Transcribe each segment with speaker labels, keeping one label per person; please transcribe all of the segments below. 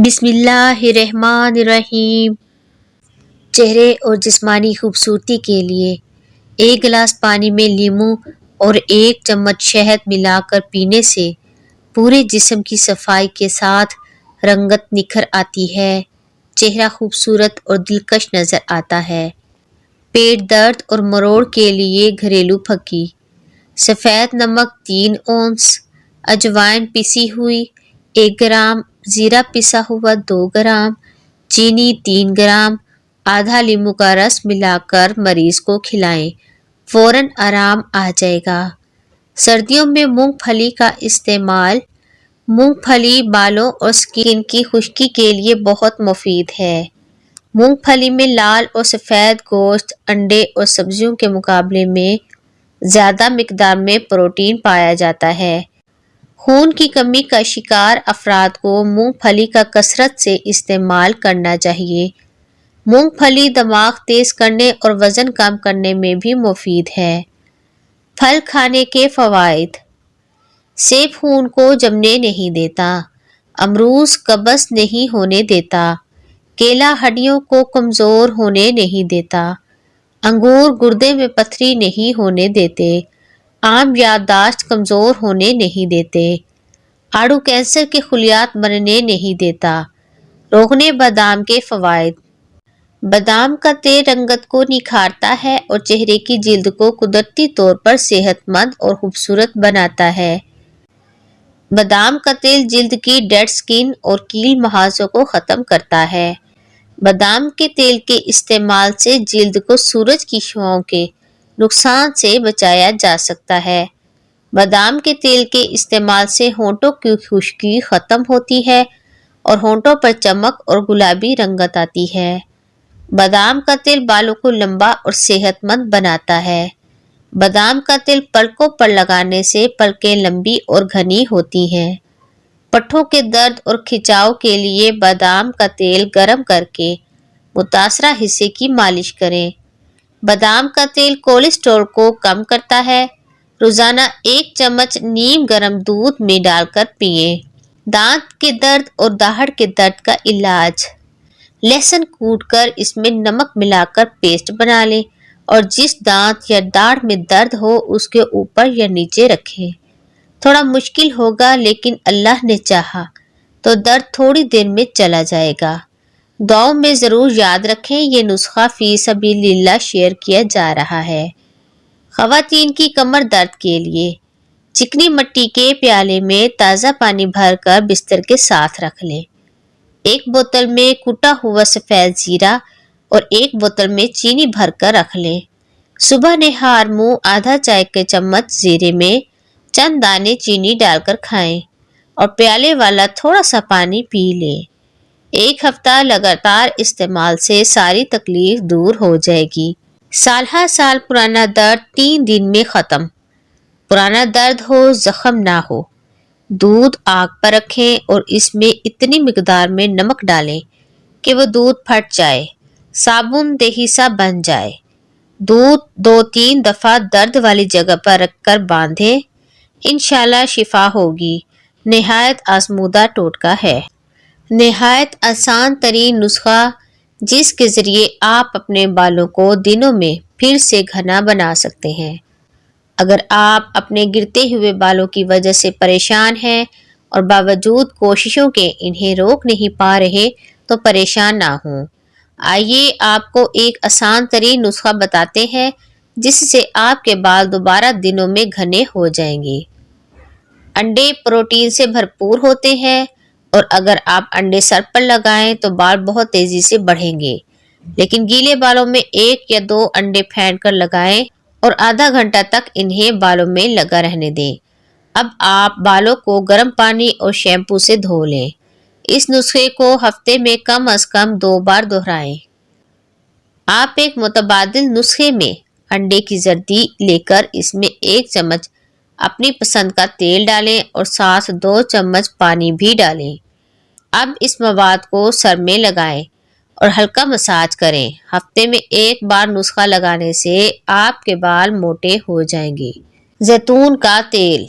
Speaker 1: بسم اللہ الرحمن الرحیم۔ چہرے اور جسمانی خوبصورتی کے لیے 1 گلاس پانی میں لیموں اور 1 چمچ شہد ملا کر پینے سے پورے جسم کی صفائی کے ساتھ رنگت نکھر آتی ہے، چہرہ خوبصورت اور دلکش نظر آتا ہے۔ پیٹ درد اور مروڑ کے لیے گھریلو پھکی: سفید نمک 3 اونس، اجوائن پسی ہوئی 1 گرام، زیرہ پسا ہوا 2 گرام، چینی 3 گرام، آدھا لیموں کا رس ملا کر مریض کو کھلائیں، فوراً آرام آ جائے گا۔ سردیوں میں مونگ پھلی کا استعمال: مونگ پھلی بالوں اور سکن کی خشکی کے لیے بہت مفید ہے۔ مونگ پھلی میں لال اور سفید گوشت، انڈے اور سبزیوں کے مقابلے میں زیادہ مقدار میں پروٹین پایا جاتا ہے۔ خون کی کمی کا شکار افراد کو مونگ پھلی کا کثرت سے استعمال کرنا چاہیے۔ مونگ پھلی دماغ تیز کرنے اور وزن کم کرنے میں بھی مفید ہے۔ پھل کھانے کے فوائد: سیب خون کو جمنے نہیں دیتا، امروز قبض نہیں ہونے دیتا، کیلا ہڈیوں کو کمزور ہونے نہیں دیتا، انگور گردے میں پتھری نہیں ہونے دیتے، آم یادداشت کمزور ہونے نہیں دیتے، آڑو کینسر کے خلیات بننے نہیں دیتا۔ روغن بادام کے فوائد: بادام کا تیل رنگت کو نکھارتا ہے اور چہرے کی جلد کو قدرتی طور پر صحت مند اور خوبصورت بناتا ہے۔ بادام کا تیل جلد کی ڈیڈ سکن اور کیل محاذوں کو ختم کرتا ہے۔ بادام کے تیل کے استعمال سے جلد کو سورج کی شعاؤں کے نقصان سے بچایا جا سکتا ہے۔ بادام کے تیل کے استعمال سے ہونٹوں کی خشکی ختم ہوتی ہے اور ہونٹوں پر چمک اور گلابی رنگت آتی ہے۔ بادام کا تیل بالوں کو لمبا اور صحت مند بناتا ہے۔ بادام کا تیل پلکوں پر لگانے سے پلکیں لمبی اور گھنی ہوتی ہیں۔ پٹھوں کے درد اور کھچاؤ کے لیے بادام کا تیل گرم کر کے متاثرہ حصے کی مالش کریں۔ بادام کا تیل کولیسٹرول کو کم کرتا ہے۔ روزانہ 1 چمچ نیم گرم دودھ میں ڈال کر پئیں۔ دانت کے درد اور دہاڑ کے درد کا علاج: لہسن کوٹ کر اس میں نمک ملا کر پیسٹ بنا لیں اور جس دانت یا داڑھ میں درد ہو اس کے اوپر یا نیچے رکھیں۔ تھوڑا مشکل ہوگا لیکن اللہ نے چاہا تو درد تھوڑی دیر میں چلا جائے گا۔ دعاؤں میں ضرور یاد رکھیں، یہ نسخہ فی سبیل اللہ شیئر کیا جا رہا ہے۔ خواتین کی کمر درد کے لیے: چکنی مٹی کے پیالے میں تازہ پانی بھر کر بستر کے ساتھ رکھ لیں۔ 1 بوتل میں کٹا ہوا سفید زیرہ اور 1 بوتل میں چینی بھر کر رکھ لیں۔ صبح نہار منہ آدھا چائے کے چمچ زیرے میں چند دانے چینی ڈال کر کھائیں اور پیالے والا تھوڑا سا پانی پی لیں۔ 1 ہفتہ لگاتار استعمال سے ساری تکلیف دور ہو جائے گی۔ سال ہر سال پرانا درد 3 دن میں ختم: پرانا درد ہو زخم نہ ہو، دودھ آگ پر رکھیں اور اس میں اتنی مقدار میں نمک ڈالیں کہ وہ دودھ پھٹ جائے، صابن دہی سا بن جائے۔ دودھ 2-3 دفعہ درد والی جگہ پر رکھ کر باندھیں، انشاءاللہ شفا ہوگی۔ نہایت آزمودہ ٹوٹکا ہے۔ نہایت آسان ترین نسخہ جس کے ذریعے آپ اپنے بالوں کو دنوں میں پھر سے گھنا بنا سکتے ہیں۔ اگر آپ اپنے گرتے ہوئے بالوں کی وجہ سے پریشان ہیں اور باوجود کوششوں کے انہیں روک نہیں پا رہے تو پریشان نہ ہوں۔ آئیے آپ کو ایک آسان ترین نسخہ بتاتے ہیں جس سے آپ کے بال دوبارہ دنوں میں گھنے ہو جائیں گے۔ انڈے پروٹین سے بھرپور ہوتے ہیں اور اگر آپ انڈے سر پر لگائیں تو بال بہت تیزی سے بڑھیں گے، لیکن گیلے بالوں میں 1 یا 2 انڈے پھینٹ کر لگائیں اور آدھا گھنٹہ تک انہیں بالوں میں لگا رہنے دیں۔ اب آپ بالوں کو گرم پانی اور شیمپو سے دھو لیں۔ اس نسخے کو ہفتے میں کم از کم 2 بار دہرائیں۔ آپ ایک متبادل نسخے میں انڈے کی زردی لے کر اس میں 1 چمچ اپنی پسند کا تیل ڈالیں اور ساتھ 2 چمچ پانی بھی ڈالیں۔ اب اس مواد کو سر میں لگائیں اور ہلکا مساج کریں۔ ہفتے میں 1 بار نسخہ لگانے سے آپ کے بال موٹے ہو جائیں گے۔ زیتون کا تیل: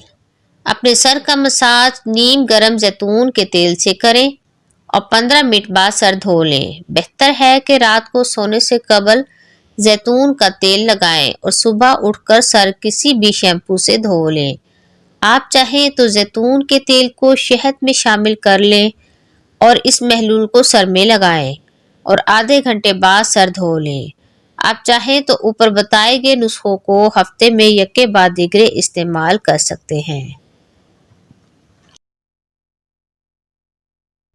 Speaker 1: اپنے سر کا مساج نیم گرم زیتون کے تیل سے کریں اور 15 منٹ بعد سر دھو لیں۔ بہتر ہے کہ رات کو سونے سے قبل زیتون کا تیل لگائیں اور صبح اٹھ کر سر کسی بھی شیمپو سے دھو لیں۔ آپ چاہیں تو زیتون کے تیل کو شہد میں شامل کر لیں اور اس محلول کو سر میں لگائیں اور آدھے گھنٹے بعد سر دھو لیں۔ آپ چاہیں تو اوپر بتائے گئے نسخوں کو ہفتے میں یکے بعد دیگرے استعمال کر سکتے ہیں۔